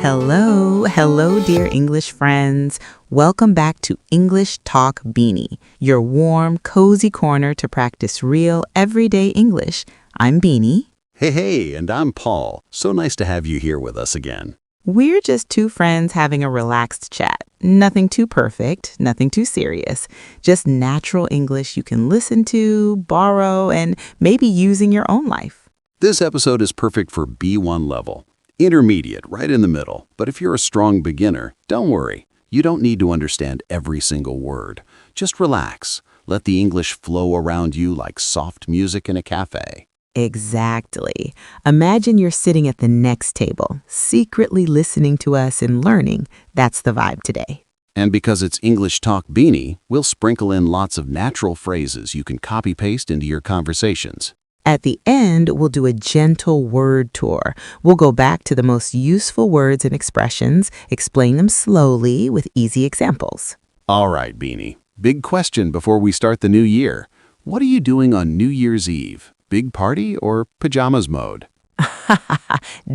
Hello, dear English friends. Welcome back to English Talk Beanie, your warm, cozy corner to practice real, everyday English. I'm Beanie. Hey, and I'm Paul. So nice to have you here with us again. We're just two friends having a relaxed chat. Nothing too perfect, nothing too serious. Just natural English you can listen to, borrow, and maybe use in your own life. This episode is perfect for B1 level. Intermediate, right in the middle. But if you're a strong beginner, don't worry. You don't need to understand every single word. Just relax. Let the English flow around you like soft music in a cafe. Exactly. Imagine you're sitting at the next table, secretly listening to us and learning. That's the vibe today. And because it's English Talk Beanie, we'll sprinkle in lots of natural phrases you can copy-paste into your conversations. At the end, we'll do a gentle word tour. We'll go back to the most useful words and expressions, explain them slowly with easy examples. All right, Beanie. Big question before we start the new year. What are you doing on New Year's Eve? Big party or pajamas mode?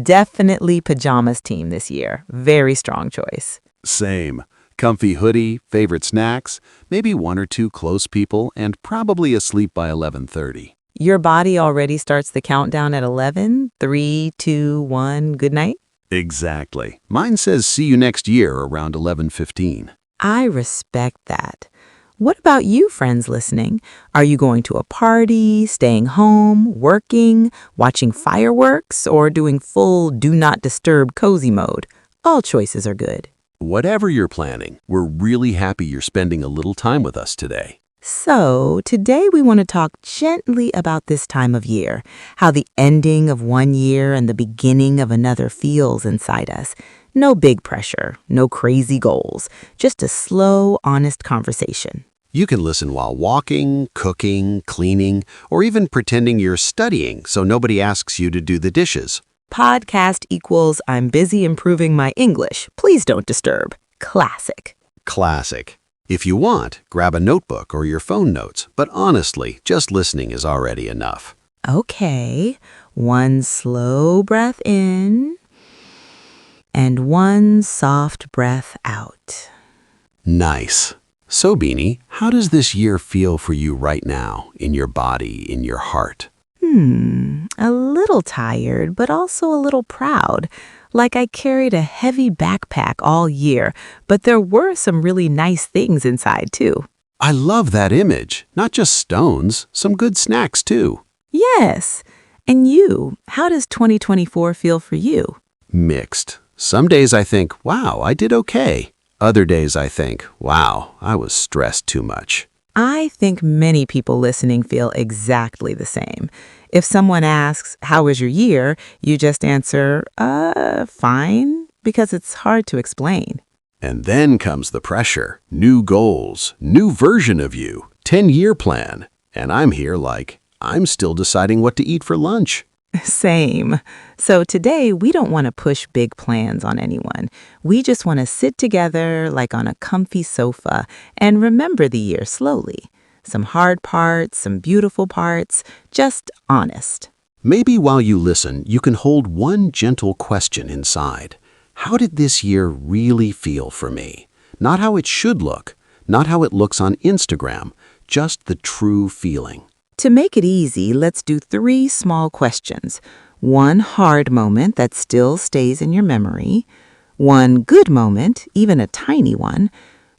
Definitely pajamas team this year. Very strong choice. Same. Comfy hoodie, favorite snacks, maybe one or two close people, and probably asleep by 11:30. Your body already starts the countdown at 11, 3, 2, 1, good night? Exactly. Mine says see you next year around 11:15. I respect that. What about you, friends listening? Are you going to a party, staying home, working, watching fireworks, or doing full do not disturb cozy mode? All choices are good. Whatever you're planning, we're really happy you're spending a little time with us today. So, today we want to talk gently about this time of year, how the ending of one year and the beginning of another feels inside us. No big pressure, no crazy goals, just a slow, honest conversation. You can listen while walking, cooking, cleaning, or even pretending you're studying so nobody asks you to do the dishes. Podcast equals I'm busy improving my English. Please don't disturb. Classic. Classic. If you want, grab a notebook or your phone notes, but honestly, just listening is already enough. Okay, one slow breath in and one soft breath out. Nice. So, Beanie, how does this year feel for you right now, in your body, in your heart? A little tired, but also a little proud. Like I carried a heavy backpack all year, but there were some really nice things inside too. I love that image. Not just stones, some good snacks too. Yes. And you, how does 2024 feel for you? Mixed. Some days I think, wow, I did okay. Other days I think, wow, I was stressed too much. I think many people listening feel exactly the same. If someone asks, how was your year? You just answer, fine, because it's hard to explain. And then comes the pressure. New goals, new version of you, 10-year plan. And I'm here like, I'm still deciding what to eat for lunch. Same. So today, we don't want to push big plans on anyone. We just want to sit together like on a comfy sofa and remember the year slowly. Some hard parts, some beautiful parts, just honest. Maybe while you listen, you can hold one gentle question inside. How did this year really feel for me? Not how it should look, not how it looks on Instagram, just the true feeling. To make it easy, let's do 3 small questions. One hard moment that still stays in your memory. One good moment, even a tiny one.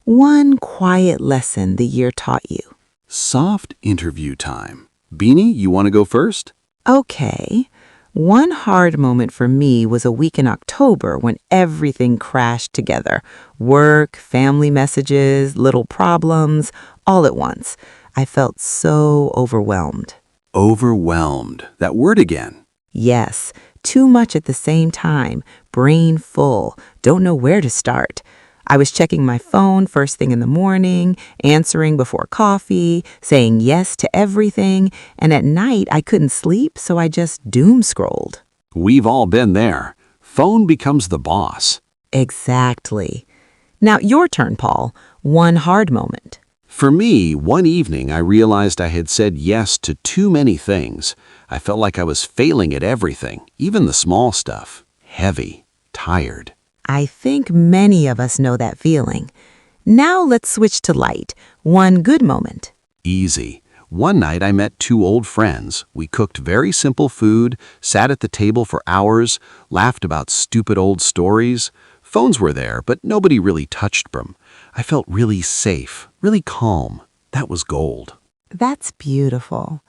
One quiet lesson the year taught you. Soft interview time. Beanie, you want to go first? Okay. One hard moment for me was a week in October when everything crashed together. Work, family messages, little problems, all at once. I felt so overwhelmed. Overwhelmed. That word again. Yes, too much at the same time, brain full, don't know where to start. I was checking my phone first thing in the morning, answering before coffee, saying yes to everything, and at night I couldn't sleep, so I just doom scrolled. We've all been there. Phone becomes the boss. Exactly. Now your turn, Paul. One hard moment. For me, one evening I realized I had said yes to too many things. I felt like I was failing at everything, even the small stuff. Heavy, tired. I think many of us know that feeling. Now let's switch to light. One good moment. Easy. One night I met two old friends. We cooked very simple food, sat at the table for hours, laughed about stupid old stories. Phones were there, but nobody really touched them. I felt really safe, really calm. That was gold. That's beautiful.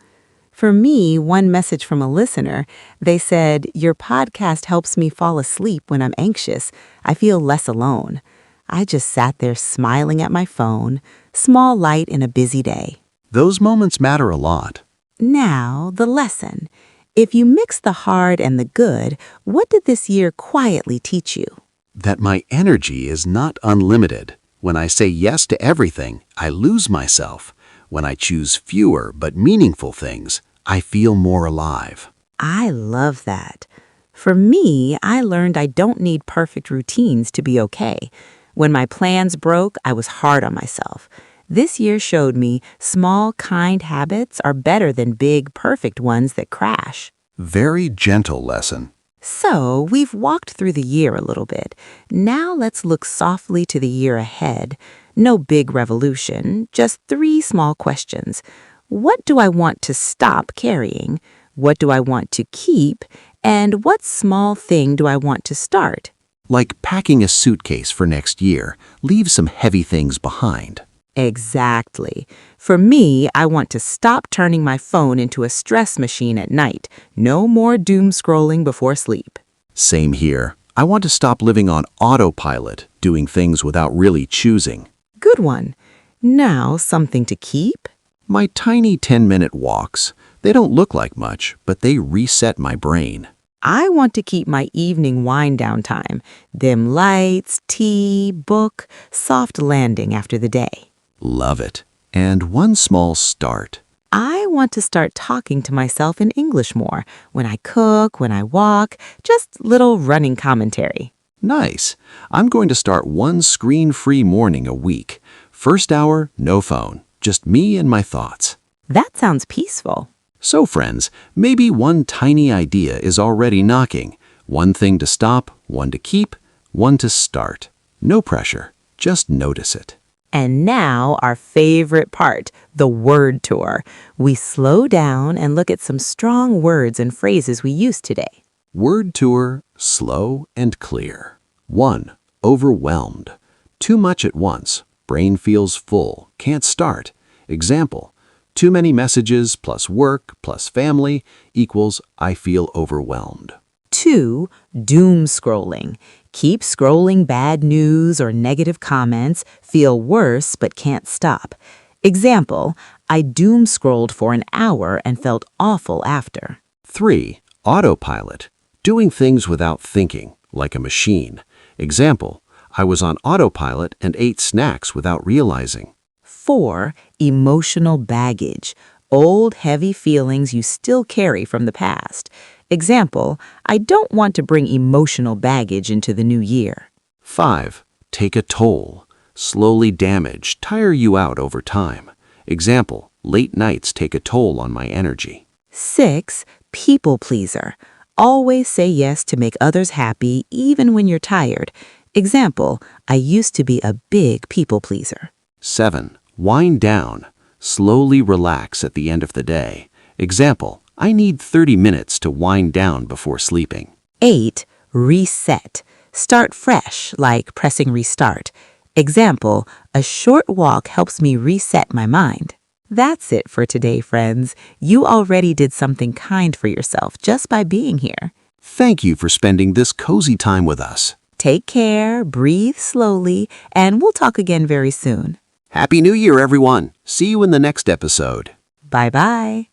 For me, one message from a listener, they said, "Your podcast helps me fall asleep when I'm anxious. I feel less alone." I just sat there smiling at my phone, small light in a busy day. Those moments matter a lot. Now, the lesson. If you mix the hard and the good, what did this year quietly teach you? That my energy is not unlimited. When I say yes to everything, I lose myself. When I choose fewer but meaningful things, I feel more alive. I love that. For me, I learned I don't need perfect routines to be okay. When my plans broke, I was hard on myself. This year showed me small, kind habits are better than big, perfect ones that crash. Very gentle lesson. So, we've walked through the year a little bit. Now let's look softly to the year ahead. No big revolution, just 3 small questions. What do I want to stop carrying? What do I want to keep? And what small thing do I want to start? Like packing a suitcase for next year, leave some heavy things behind. Exactly. For me, I want to stop turning my phone into a stress machine at night. No more doom scrolling before sleep. Same here. I want to stop living on autopilot, doing things without really choosing. Good one. Now, something to keep? My tiny 10-minute walks. They don't look like much, but they reset my brain. I want to keep my evening wind down time. Dim lights, tea, book, soft landing after the day. Love it. And one small start. I want to start talking to myself in English more. When I cook, when I walk, just little running commentary. Nice. I'm going to start one screen-free morning a week. First hour, no phone. Just me and my thoughts. That sounds peaceful. So friends, maybe one tiny idea is already knocking. One thing to stop, one to keep, one to start. No pressure. Just notice it. And now our favorite part, the word tour. We slow down and look at some strong words and phrases we use today. Word tour, slow and clear. 1. Overwhelmed. Too much at once. Brain feels full. Can't start. Example. Too many messages plus work plus family equals I feel overwhelmed. 2. Doom scrolling. Keep scrolling bad news or negative comments, feel worse but can't stop. Example, I doom scrolled for an hour and felt awful after. 3. Autopilot. Doing things without thinking, like a machine. Example, I was on autopilot and ate snacks without realizing. 4. Emotional baggage. Old, heavy feelings you still carry from the past. Example, I don't want to bring emotional baggage into the new year. 5. Take a toll. Slowly damage, tire you out over time. Example, late nights take a toll on my energy. 6. People pleaser. Always say yes to make others happy even when you're tired. Example, I used to be a big people pleaser. 7. Wind down. Slowly relax at the end of the day. Example, I need 30 minutes to wind down before sleeping. 8. Reset. Start fresh, like pressing restart. Example, a short walk helps me reset my mind. That's it for today, friends. You already did something kind for yourself just by being here. Thank you for spending this cozy time with us. Take care, breathe slowly, and we'll talk again very soon. Happy New Year, everyone. See you in the next episode. Bye-bye.